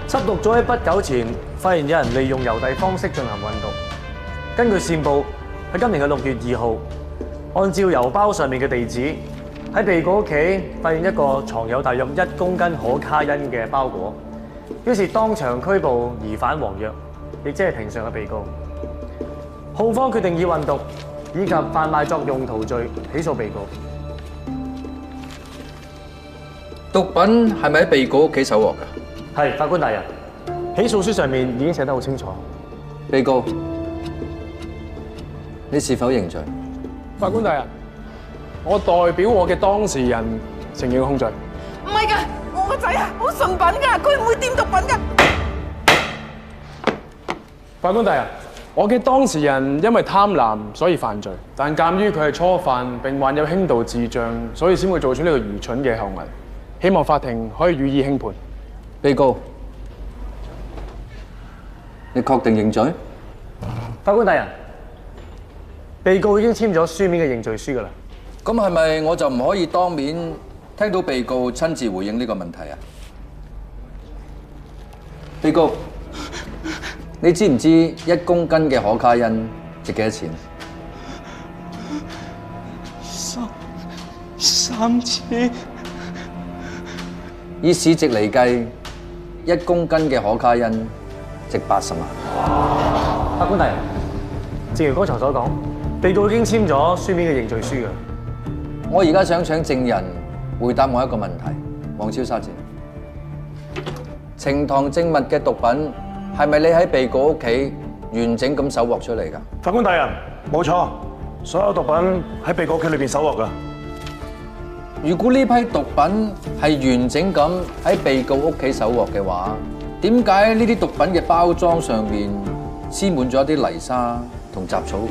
緝毒組喺不久前發現有人利用郵遞方式進行運毒。根據線報，喺今年嘅6月2號，按照郵包上面嘅地址，喺被告屋企發現一個藏有大約1公斤可卡因嘅包裹，於是當場拘捕疑犯黃躍，亦即係庭上嘅被告。控方決定以運毒以及販賣作用途罪起訴被告。毒品係咪喺被告屋企搜獲㗎？係，法官大人，起訴書上面已經寫得好清楚。被告，你是否認罪？法官大人，我代表我嘅當事人承認控罪。唔係㗎，我個仔啊，好純品㗎，佢唔會掂毒品㗎。法官大人，我嘅當事人因為貪婪所以犯罪，但鑑於佢係初犯並患有輕度智障，所以先會做出呢個愚蠢嘅行為。希望法庭可以予以輕判。被告，你確定認罪？法官大人，被告已經簽咗書面嘅認罪書㗎啦。咁係咪我就唔可以當面聽到被告親自回應呢個問題啊？被告，你知唔知1公斤嘅可卡因值幾多錢？3千。以市值嚟計，1公斤嘅可卡因值80萬。法官大人，正如剛才所講，被告已經簽咗書面嘅認罪書㗎。我而家想請證人回答我一個問題，黃超沙姐，呈堂證物嘅毒品係咪你喺被告屋企完整咁搜獲出嚟㗎？法官大人，冇錯，所有毒品喺被告屋企裏邊搜獲㗎。如果呢批毒品係完整咁喺被告屋企搜獲嘅話，點解呢啲毒品嘅包裝上面黐滿咗一啲泥沙同雜草嘅？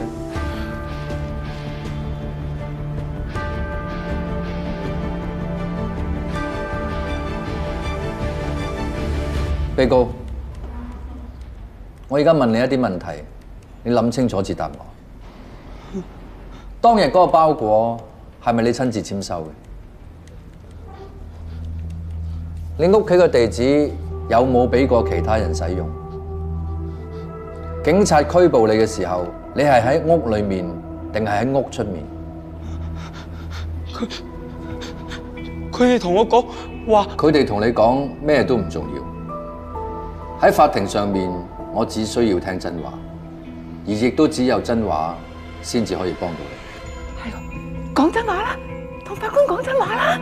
被告，我而家問你一啲問題，你諗清楚至答我。當日嗰個包裹係咪你親自簽收嘅？你屋企嘅地址有冇俾過其他人使用？警察拘捕你嘅時候，你係喺屋裏面定係喺屋出面？佢哋同我講話，佢哋同你講咩都唔重要。喺法庭上面，我只需要聽真話，而亦都只有真話先至可以幫到你。係咯，講真話啦，同法官講真話啦。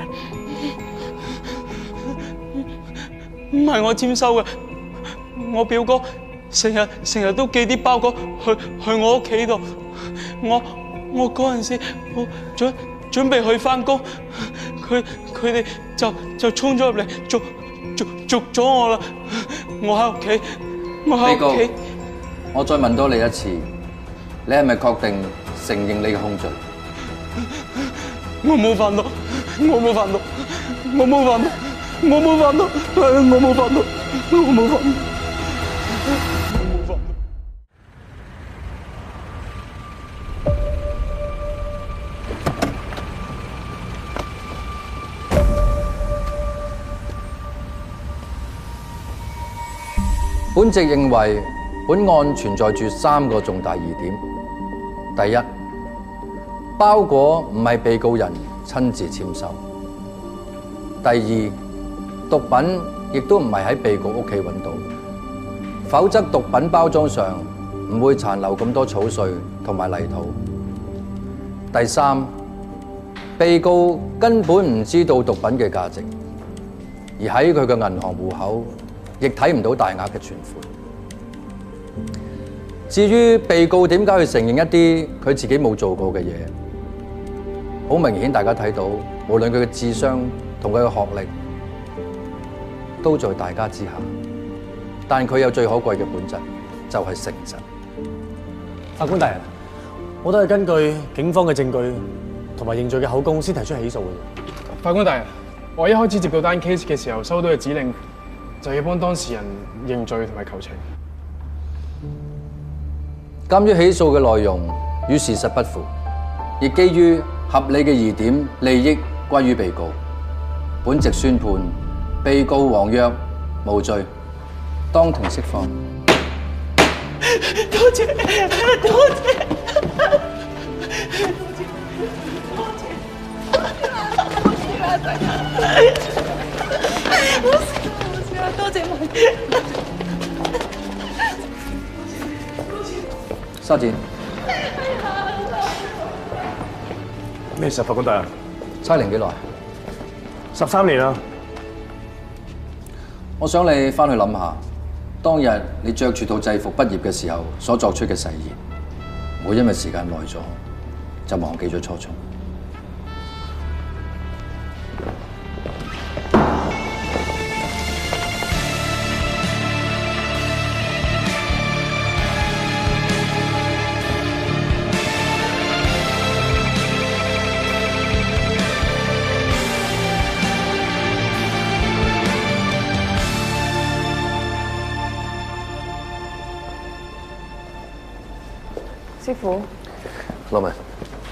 唔係我簽收嘅，我表哥成日都寄啲包裹去我屋企度。我嗰陣時我準備去返工，佢哋就衝咗入嚟捉咗我啦。我喺屋企。被告，我再問多你一次，你係咪確定承認你嘅控罪？我冇犯到，我冇犯到，我冇犯到。我冇犯到，我冇犯到，我冇犯到。本席認為本案存在住3個重大疑點。第一，包裹唔係被告人親自簽收。第二，毒品亦都唔係喺被告屋企揾到，否則毒品包裝上唔會殘留咁多草碎同埋泥土。第三，被告根本唔知道毒品嘅價值，而喺佢嘅銀行戶口亦睇唔到大額嘅存款。至於被告點解去承認一啲佢自己冇做過嘅嘢，好明顯大家睇到，無論佢嘅智商同佢嘅學歷，都在大家之下，但佢有最可貴嘅本質，就係誠實。法官大人，我都係根據警方嘅證據同埋認罪嘅口供先提出起訴嘅。法官大人，我一開始接到單 case 嘅時候，收到嘅指令就要幫當事人認罪同埋求情。鑑於起訴嘅內容與事實不符，亦基於合理嘅疑點利益歸於被告，本席宣判被告黃躍無罪。當庭釋放。多謝，多謝。多謝埋。沙展，咩事啊，法官大人？差齡幾耐13年啦。我想你翻去諗下，當日你着住套制服畢業嘅時候所作出嘅誓言，唔會因為時間耐咗就忘記咗初衷。師傅，羅文，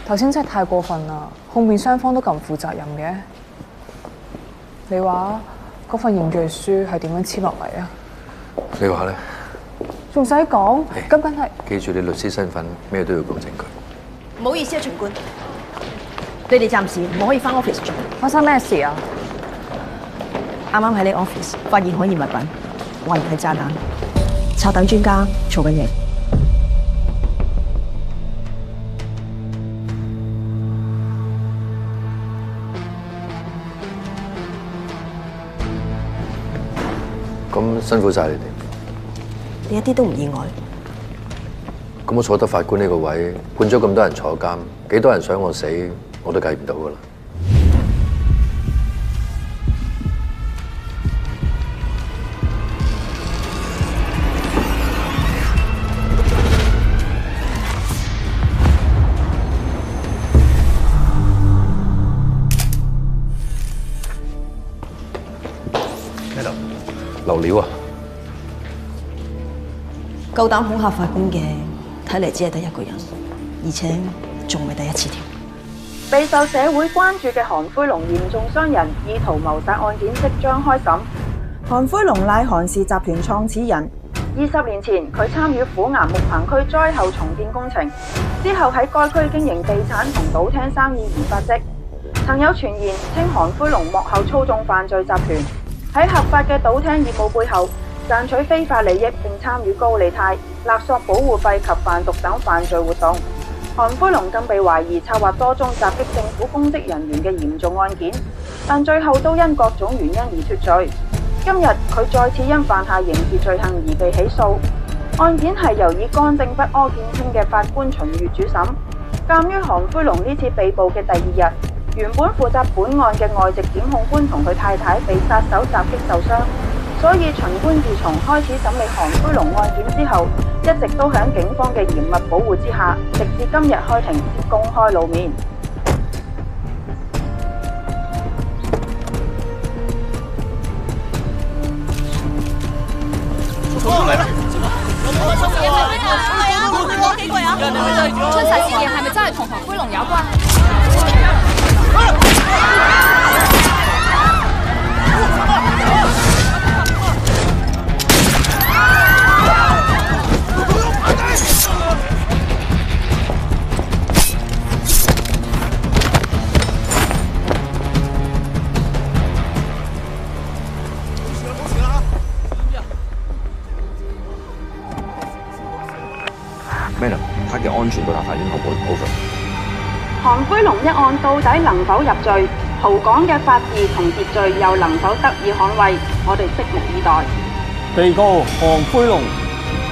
頭先真係太過分啦！控辯雙方都咁唔負責任嘅。你話嗰份認罪書係點樣簽落嚟啊？你話咧？仲使講？咁梗係記住你律師身份，咩都要講證據。唔好意思啊，巡官，你哋暫時唔可以翻 office 做。發生咩事啊？啱啱喺你 office 發現可疑物品，懷疑係炸彈，拆彈專家做緊嘢。咁辛苦晒你哋，你一啲都唔意外。咁我坐得法官呢個位，判咗咁多人坐監，幾多人想我死，我都計唔到噶啦。流料啊！夠膽恐嚇法官嘅，睇嚟只係得一個人，而且仲未第一次添。備受社會關注嘅韓魁龍嚴重傷人意圖謀殺案件即將開審。韓魁龍乃韓氏集團創始人，20年前佢參與虎岩木棚區災後重建工程，之後喺該區經營地產同賭廳生意而發跡。曾有傳言稱韓魁龍幕後操縱犯罪集團，喺合法嘅賭廳業務背後賺取非法利益，並參與高利貸、勒索保護費及販毒等犯罪活動。韓魁龍更被懷疑策劃多宗襲擊政府公職人員嘅嚴重案件，但最後都因各種原因而脫罪。今日佢再次因犯下刑事罪行而被起訴。案件係由以乾淨不阿見稱嘅法官秦月主審。鑑於韓魁龍呢次被捕嘅第二日，原本負責本案嘅外籍檢控官同佢太太被殺手襲擊受傷，所以巡官自從開始審理韓魁龍案件之後，一直都喺警方嘅嚴密保護之下，直至今日開庭先公開露面。春實事件係咪真係同韓魁龍有關？Madam，他嘅安全到達法院後會 over。韓魁龍一案到底能否入罪？葡港嘅法治同秩序又能否得以捍衛？我哋拭目以待。被告韓魁龍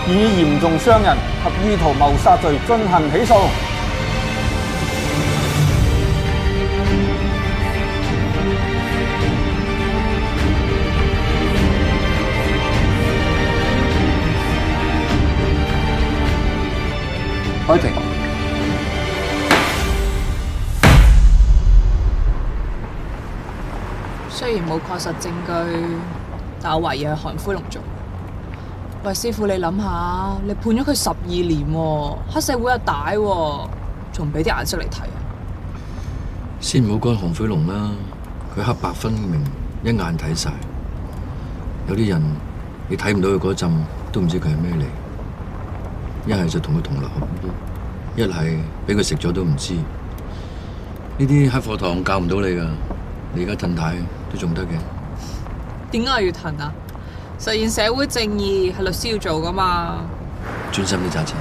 以嚴重傷人及意圖謀殺罪進行起訴。開庭。雖然冇確實證據，但我懷疑係韓魁龍做。喂，師傅你諗下，你判咗佢12年喎，黑社會又大喎，仲唔俾啲顏色嚟睇啊？先唔好講韓魁龍啦，佢黑白分明，一眼睇晒。有啲人你睇唔到佢嗰陣，都唔知佢係咩嚟。一係就同佢同流合污，一係俾佢食咗都唔知。呢啲喺課堂教唔到你噶，你而家褪軚都仲得嘅。點解我要褪啊？實現社會正義係律師要做噶嘛。專心啲揸車。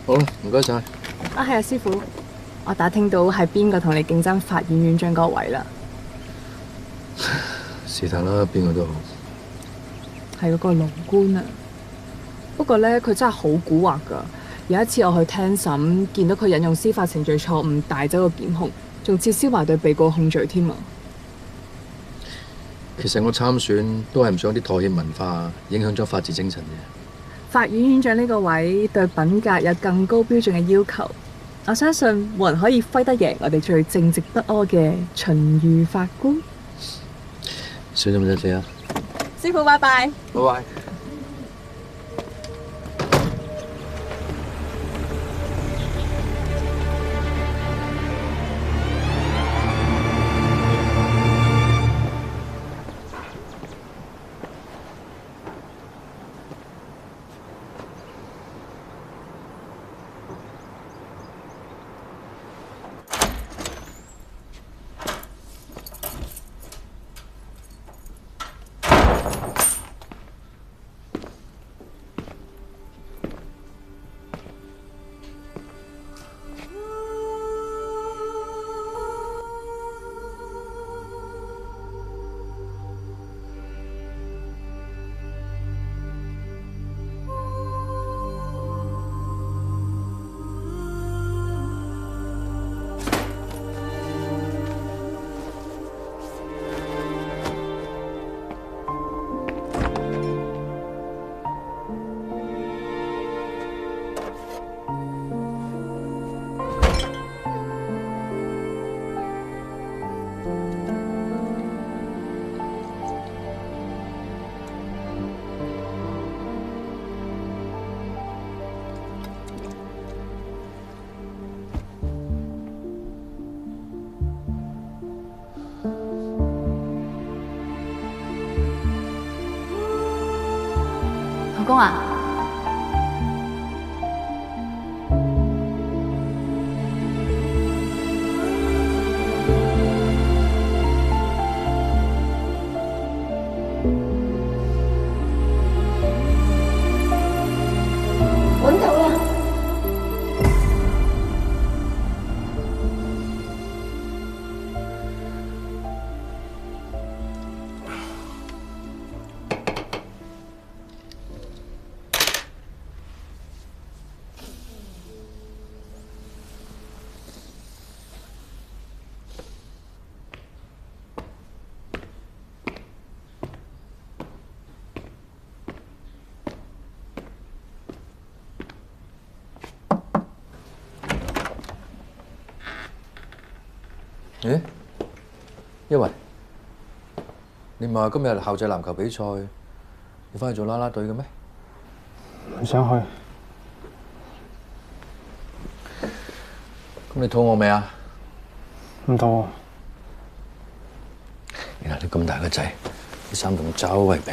好啦，唔該晒。係啊，師傅，我打聽到係邊個同你競爭法院院長嗰位啦。是但啦，邊個都好。係嗰個龍官啊。不過咧，佢真係好蠱惑噶。有一次我去聽審，見到佢引用司法程序錯誤帶走個檢控，仲撤銷埋對被告控罪添啊。其實我參選都係唔想啲妥協文化影響咗法治精神嘅。法院院長呢個位對品格有更高標準嘅要求，我相信冇人可以揮得贏我哋最正直不阿嘅秦御法官。小心啲死啊！師傅，拜拜。拜拜。老公啊，揾到啦！咦，一維，你唔係話今日校際籃球比賽要翻去做啦啦隊嘅咩？唔想去。咁你肚餓未啊？唔肚餓。原來你咁大個仔，啲衫仲周圍劈。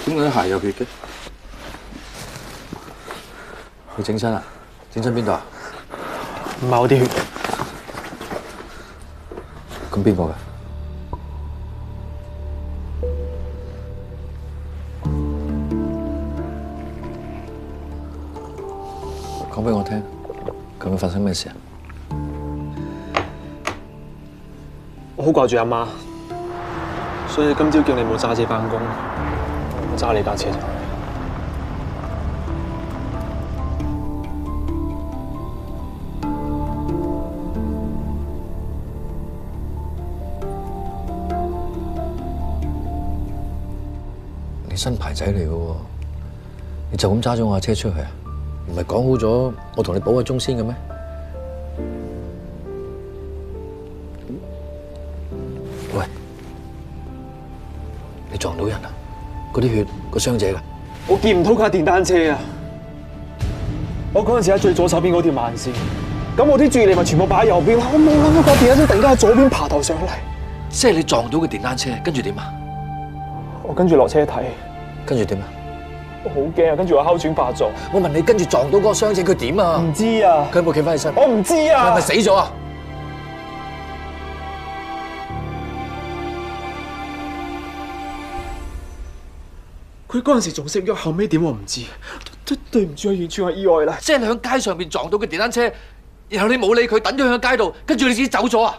點解啲鞋有血嘅？你整親啊？整親邊度啊？唔係我啲血。咁邊個㗎？講俾我聽，究竟發生咩事啊？好掛住阿媽，所以今朝叫你冇揸車返工，我揸你架車就。你新牌仔嚟嘅喎，你就咁揸咗我架車出去啊？唔係講好咗我同你補個鐘先嘅咩？喂，你撞到人啊？嗰啲血個傷者㗎？我見唔到架電單車啊！我嗰陣時喺最左手邊嗰條慢線，咁我啲注意力咪全部擺喺右邊，我冇諗到架電單車突然間喺左邊爬頭上嚟。即係你撞到個電單車，跟住點啊？我跟住落車睇，跟住點啊？我好驚啊！跟住我哮喘發作。我問你跟住撞到嗰個傷者佢點啊？唔知啊。佢有冇企翻起身？我唔知啊。佢係咪死咗啊？佢嗰陣時仲識喐，後尾點我唔知。對唔住啊，完全係意外啦。即係你喺街上邊撞到個電單車，然後你冇理佢，等咗佢喺街度，跟住你自己走咗啊？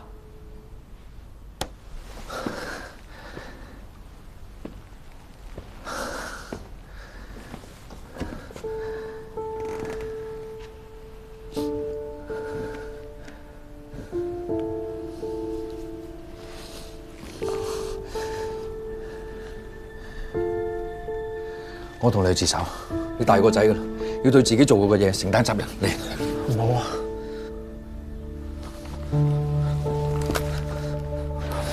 我同你去自首，你大個仔噶啦，要對自己做過嘅嘢承擔責任。嚟，唔好啊！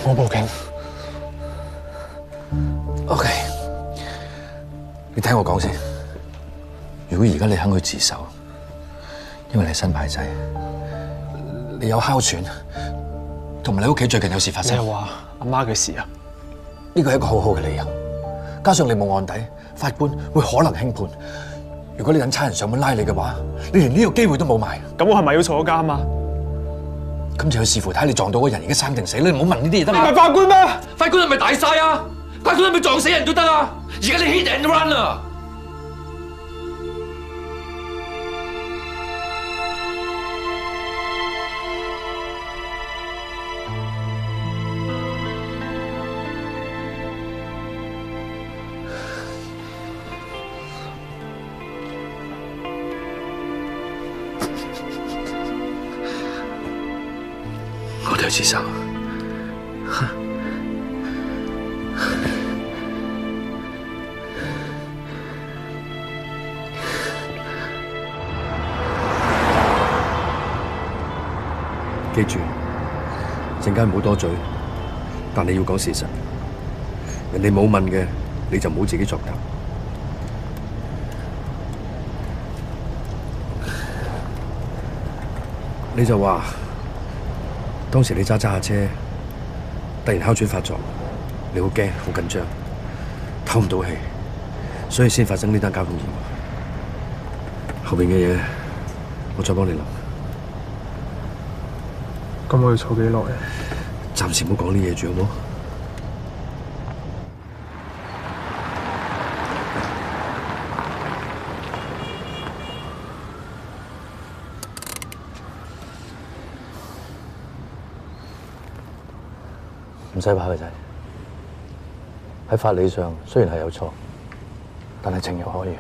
我報警。OK， 你聽我講先。如果而家你肯去自首，因為你係新牌仔，你有哮喘，同埋你屋企最近有事發生。你話阿媽嘅事啊？呢個係一個好好嘅理由，加上你冇案底。法官會可能輕判。如果你等差人上門拉你嘅話，你連呢個機會都冇埋。咁我係咪要坐監啊？咁就要視乎睇下你撞到嗰人而家生定死。你唔好問呢啲嘢得嘛？你唔係法官咩？法官係咪大晒啊？法官係咪撞死人都得啊？而家你 hit and run 啊！我哋去自首。記住，陣間唔好多嘴，但你要講事實。人哋冇問嘅，你就唔好自己作答。你就話。當時你揸下車，突然哮喘發作，你好驚、好緊張，透唔到氣，所以先發生呢單交通意外。後邊嘅嘢，我再幫你諗。咁我要坐幾耐啊？暫時唔好講呢嘢住，好冇？唔使怕，個仔。喺法理上雖然係有錯，但係情有可原。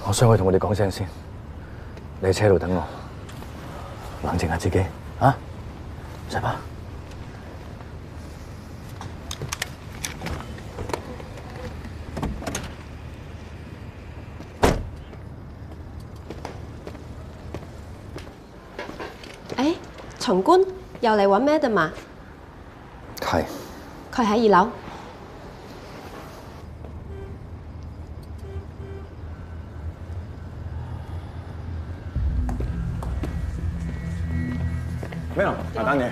我上去同我哋講聲先，你喺車度等我，冷靜下自己啊！唔使怕。誒，巡官又嚟揾 Madam 啊？係。佢喺2樓。咩啊？大單嘢，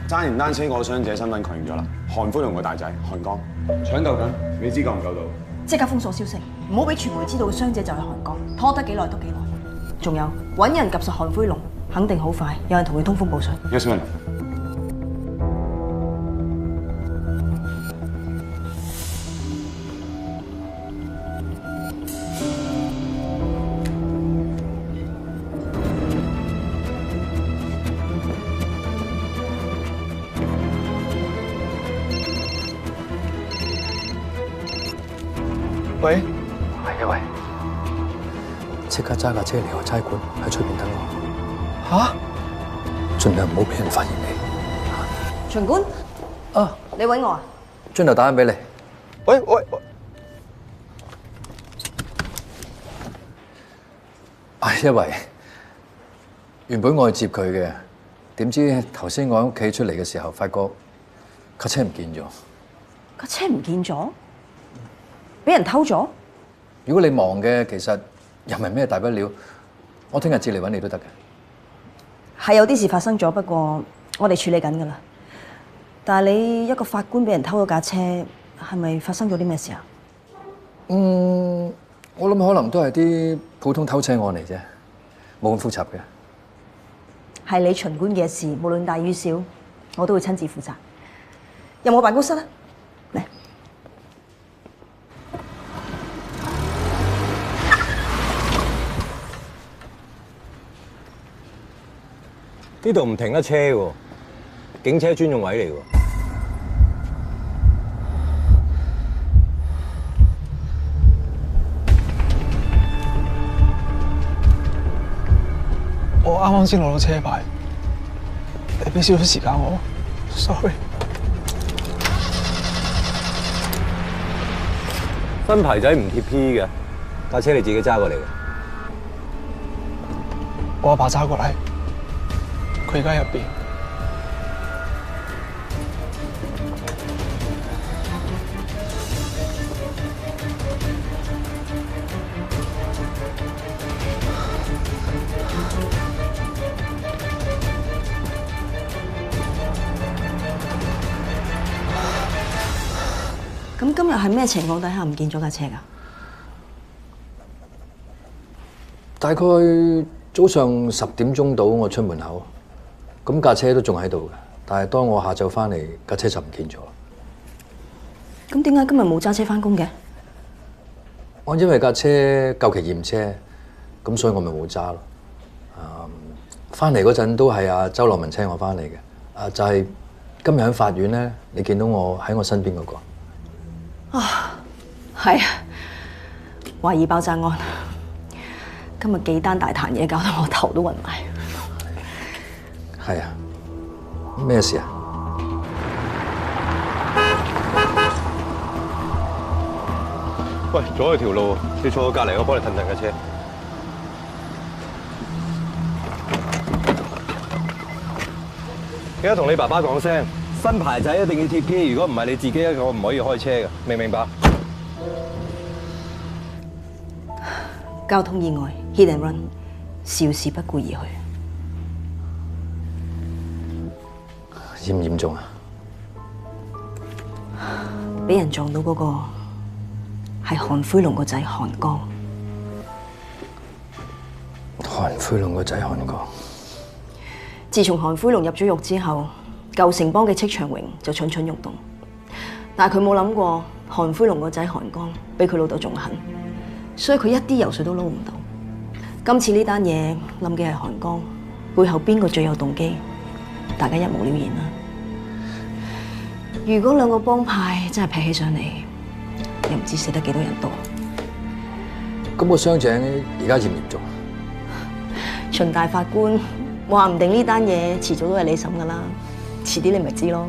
揸完單車嗰個傷者身份確認咗啦，韓輝龍個大仔韓江，搶救緊，你知夠唔夠到？即刻封鎖消息，唔好俾傳媒知道傷者就係韓江，拖得幾耐都幾耐。仲有揾人及實韓輝龍，肯定好快，有人同佢通風報信。Yes, ma'am。喂，係啊喂，即刻揸架車離開差館，喺出邊等我。吓？盡量唔好俾人發現你。巡官，你揾我啊？轉頭打緊俾你。喂，因為原本我去接佢嘅，點知頭先我喺屋企出嚟嘅時候，發覺架車唔見咗。架車唔見咗？俾人偷咗？如果你忙嘅，其實又唔係咩大不了，我聽日接嚟揾你都得嘅。係有啲事發生咗，不過我哋處理緊㗎啦。但係你一個法官俾人偷咗架車，係咪發生咗啲咩事啊？我諗可能都係啲普通偷車案嚟啫，冇咁複雜嘅。係你巡官嘅事，無論大與小，我都會親自負責。有冇辦公室啊？嚟。呢度唔停得車喎，警車專用位嚟喎。我啱啱先攞到車牌，你俾少少時間我 ，sorry。新牌仔唔貼 P 嘅，架車你自己揸過嚟嘅。我阿爸揸過嚟，佢而家喺入邊。咁今日係咩情況底下唔見咗架車㗎？大概早上10點鐘到，我出門口，咁架車都仲喺度嘅。但係當我下晝翻嚟，架車就唔見咗。咁點解今日冇揸車翻工嘅？我因為架車舊期驗車，咁所以我咪冇揸咯。翻嚟嗰陣都係阿周樂文車我翻嚟嘅。就係今日喺法院咧，你見到我喺我身邊嗰個。係啊，懷疑爆炸案，今日幾單大壇嘢，搞到我頭都暈埋。係啊，咩事啊？喂，阻佢條路，你坐我隔離，我幫你褪陣架車。記得同你爸爸講聲，新牌仔一定要貼 P， 如果唔係你自己一個唔可以開車嘅，明唔明白？交通意外 hit and run， 肇事不顧而去。嚴唔嚴重啊？俾人撞到嗰個係韓灰龍個仔韓江。韓灰龍個仔韓江。自從韓灰龍入咗獄之後，舊城邦嘅戚長榮就蠢蠢欲動，但係佢冇諗過韓灰龍個仔韓江比佢老豆仲狠，所以佢一啲油水都撈唔到。今次呢單嘢諗嘅係韓江，背後邊個最有動機？大家一目了然啦。如果兩個幫派真係劈起上嚟，又唔知死得幾多人多。咁個傷者而家嚴唔嚴重？秦大法官話唔定呢單嘢遲早都係你審噶啦，遲啲你咪知咯。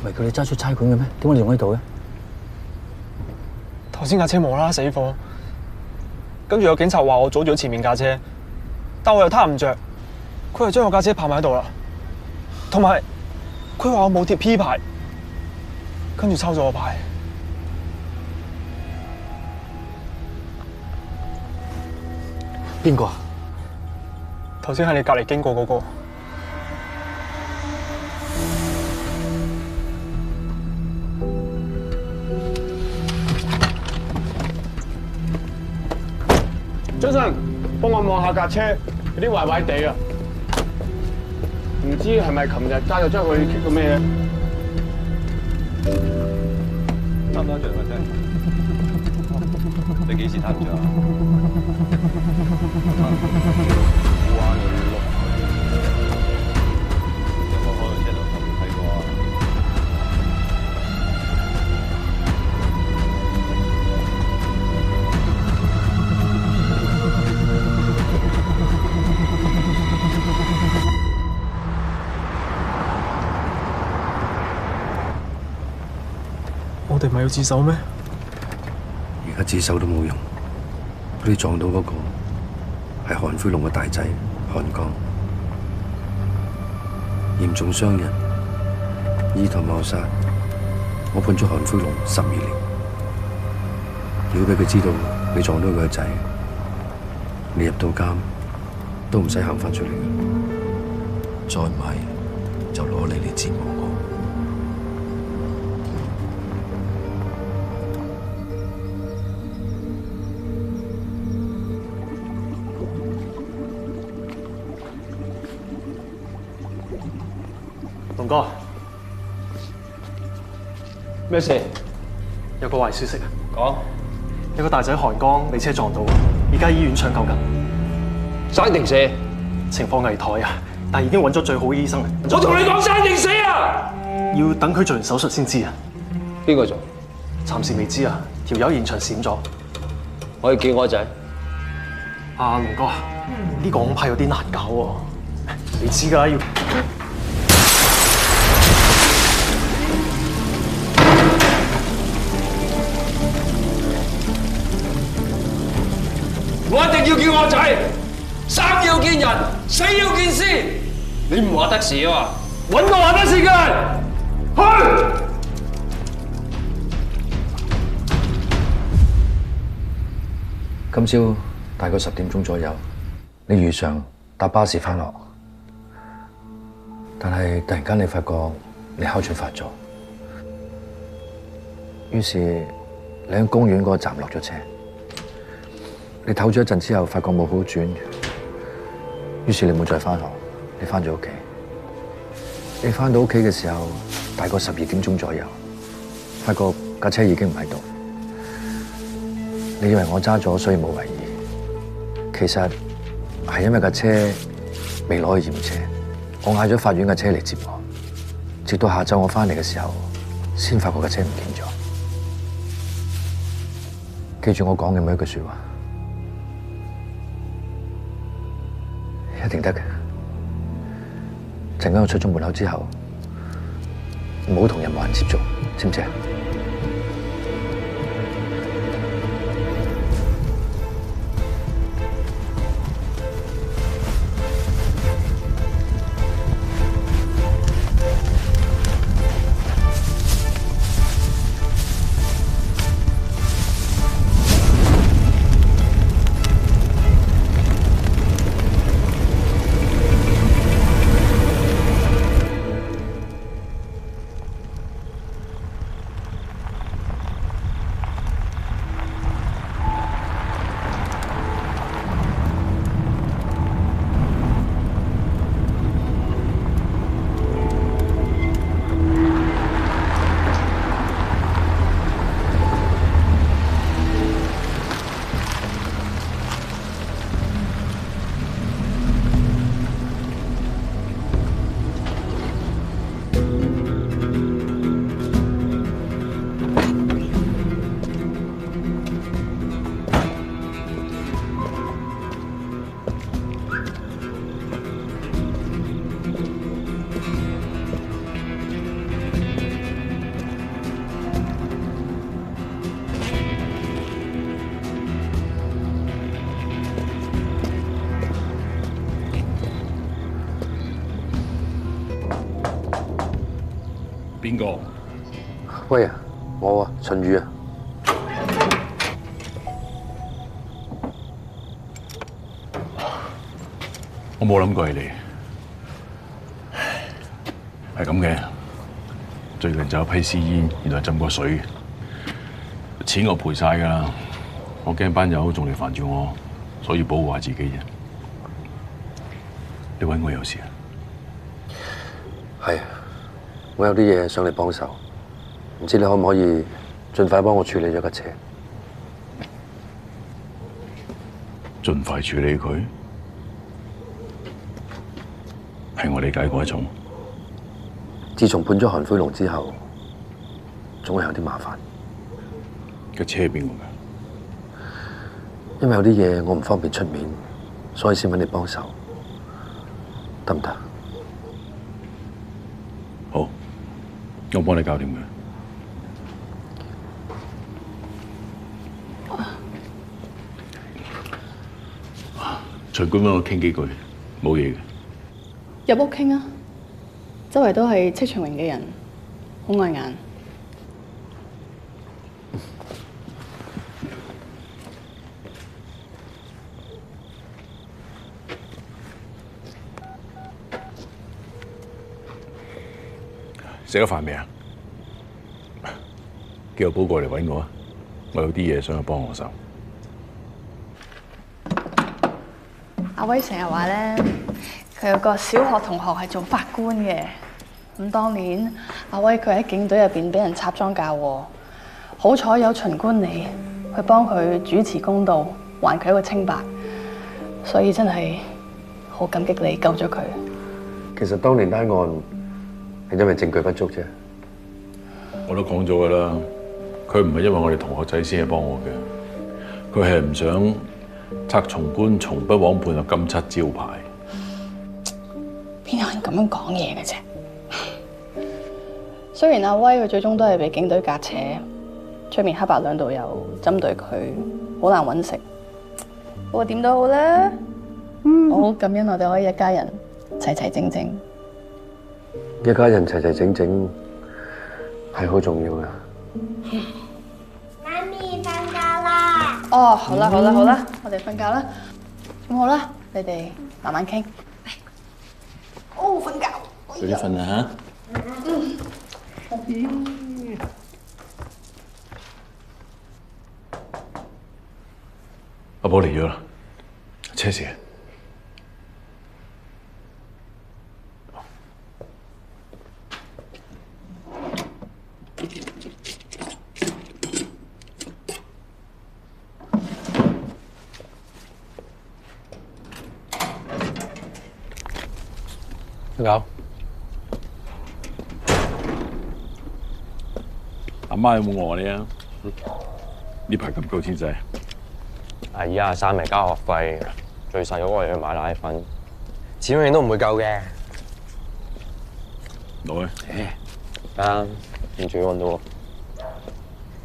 唔係叫你揸出差館嘅咩？點解你仲喺度嘅？頭先架車無啦啦死火，跟住有警察話我阻住咗前面架車，但我又撻唔着，佢就將我架車泊埋喺度啦。同埋佢話我冇貼 P 牌，跟住抽咗我牌。邊個啊？頭先喺你隔離經過嗰個。張生，幫我望下架車，有啲壞壞地啊！唔知係咪琴日揸咗出去棘到咩？多着嘅啫。你幾時攤着啊？哇！你碌，有冇開到車度睇過啊？我哋咪要自首咩？而家自首都冇用，佢哋撞到嗰個係韓灰龍嘅大仔韓江，嚴重傷人，意圖謀殺。我判咗韓灰龍12年。如果俾佢知道你撞到佢個仔，你入到監都唔使行翻出嚟。再唔係就攞你嚟折磨我。龍哥，咩事？有個壞消息啊！講。有個大仔韓江俾車撞到，而家醫院搶救緊。生定死？情況危殆啊！但已經揾咗最好嘅醫生。我同你講生定死啊！要等佢做完手術先知啊！邊個做？暫時未知啊！條友現場閃咗。可以見我仔。龍哥，呢個恐怕有啲難搞喎。你知㗎，要。我一定要見我仔，生要見人，死要見屍。你唔話得事啊嘛？揾個話得事嘅人，去！今朝大概10點鐘左右，你如常搭巴士返學，但係突然間你發覺你哮喘發作，於是你喺公園嗰個站落咗車。你唞咗一陣之後，發覺冇好轉，於是你冇再返學，你返咗屋企。你返到屋企嘅時候，大概12點鐘左右，發覺架車已經唔喺度。你以為我揸咗，所以冇懷疑。其實係因為架車未攞去驗車，我嗌咗法院嘅車嚟接我。直到下晝我返嚟嘅時候，先發覺架車唔見咗。記住我講嘅每一句說話。一定得嘅。陣間我出咗門口之後，唔好同任何人接觸，知唔知啊？邊個？喂啊，我啊，秦宇啊。我冇諗過係你，係咁嘅。最近就有批私煙，原來浸過水，錢我賠晒㗎啦。我驚班友仲嚟煩住我，所以保護下自己啫。你揾我有事啊？係，我有啲嘢想你幫手，唔知你可唔可以盡快幫我處理咗架車。盡快處理佢，係我理解嗰一種。自從判咗韓灰龍之後，總係有啲麻煩。架車係邊個㗎？因為有啲嘢我唔方便出面，所以先揾你幫手，得唔得？好，我幫你搞掂佢。隨官揾我傾幾句，冇嘢嘅。入屋傾啊！周圍都係戚長榮嘅人，好礙眼。食咗飯未啊？叫阿寶過嚟揾我啊！我有啲嘢想佢幫我手。阿威成日話咧，佢有個小學同學係做法官嘅。咁當年阿威佢喺警隊入邊俾人插贓嫁禍，好彩有巡官你去幫佢主持公道，還佢一個清白。所以真係好感激你救咗佢。其實當年單案係因為證據不足啫。我都講咗㗎啦，佢唔係因為我哋同學仔先係幫我嘅，佢係唔想拆從官從不枉判嘅金漆招牌。邊有人咁樣講嘢嘅啫？雖然阿威佢最終都係被警隊隔扯，出面黑白兩道又針對佢，好難揾食。不過點都好啦，我好感恩我哋可以一家人齊齊整整。一家人齊齊整整係好重要㗎。媽咪瞓覺啦！哦，好啦好啦好啦，我哋瞓覺啦。咁好啦，你哋慢慢傾。哦，瞓覺。早啲瞓啦嚇。阿寶嚟咗啦，車匙。點搞？阿媽有冇餓你啊？呢排咁夠錢使？阿姨阿三嚟交學費，最細嗰個又要買奶粉，錢永遠都唔會夠嘅。攞去。啱，唔住揾到我。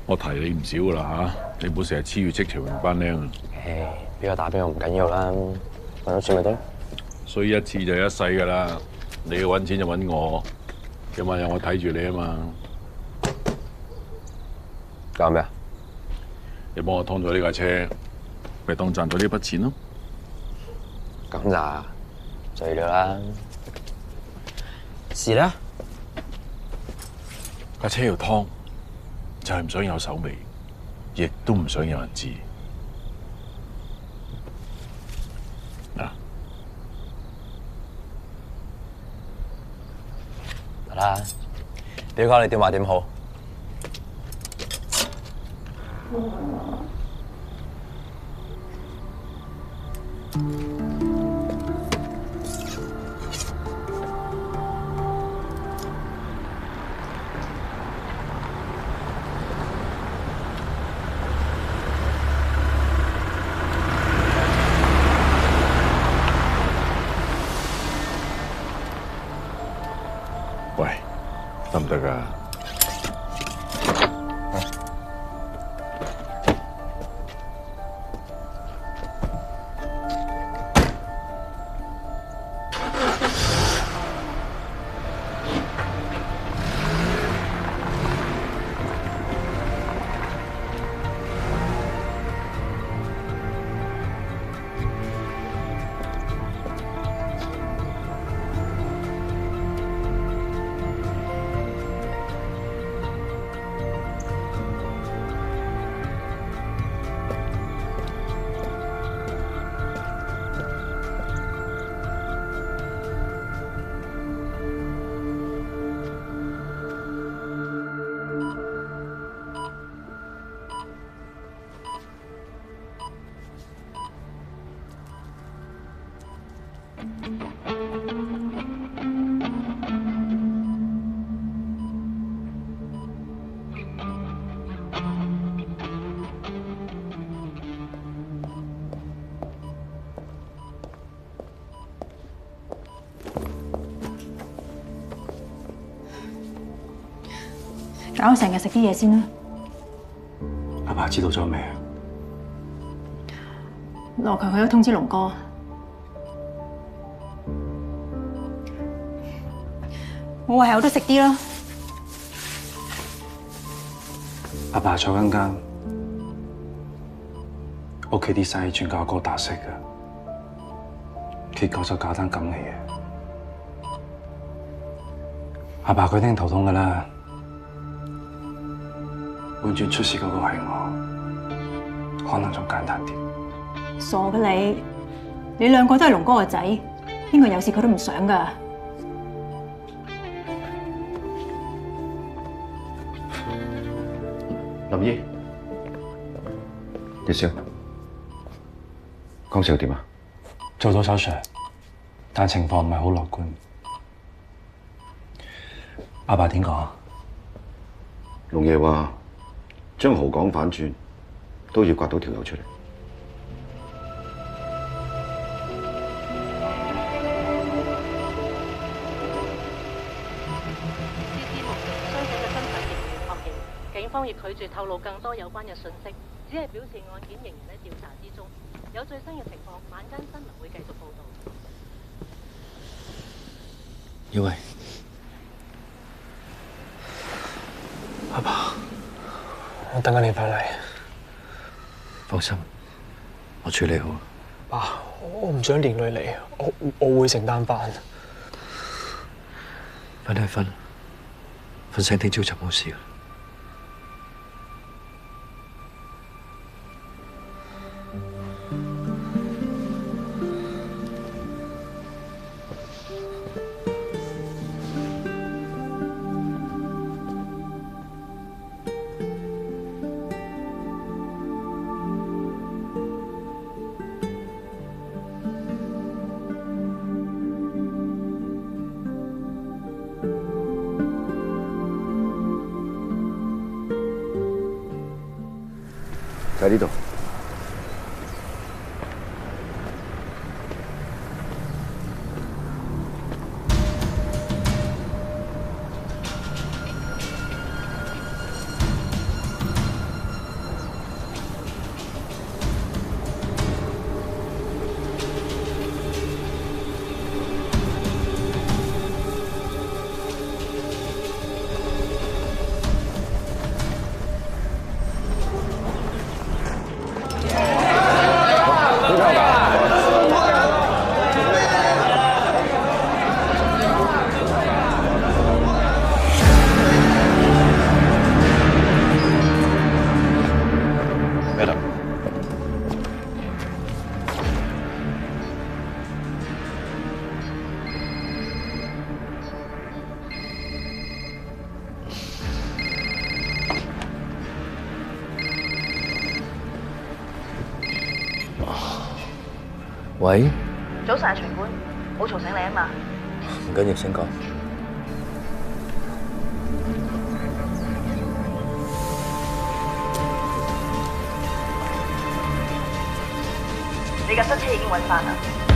我提你唔少㗎啦嚇，你唔好成日黐住戚長榮班僆啊！邊個打邊個唔緊要啦，揾到錢咪得。衰一次就一世㗎啦，你要揾錢就揾我，今晚有我睇住你啊嘛。搞咩啊？你幫我劏咗呢架車，咪當賺咗呢筆錢咯。咁咋？醉咗啦。是啦。架車要劏，就係唔想有手尾，亦都唔想有人知。嗱，得啦，表哥你點話點好？喂，得唔得㗎？搞到成日食啲嘢先啦。阿爸知道咗未啊？羅強佢都通知龍哥。我話係我都食啲啦。阿爸坐緊間屋企啲生意全靠阿哥打識嘅，結果就搞單咁嘅嘢。阿爸佢一定頭痛㗎啦，換轉出事嗰個係我，可能仲簡單啲。傻嘅你，你兩個都係龍哥個仔，邊個有事佢都唔想㗎。林姨，葉少，江少點啊？做咗手術，但情況唔係好樂觀。阿爸點講？龍爺話將豪港反轉，都要刮到條友出嚟。警方亦拒絕透露更多有關嘅信息，只係表示案件仍然喺調查之中。有最新嘅情況，晚間新聞會繼續報導。耀偉，阿爸，我等緊你返嚟。放心，我處理好。爸，我唔想連累你，我會承擔返。瞓係瞓，瞓醒聽朝就冇事。喺呢度。喂，早晨，巡官，冇嘈醒你啊嘛？唔緊要，先講。你架新車已經揾翻啦。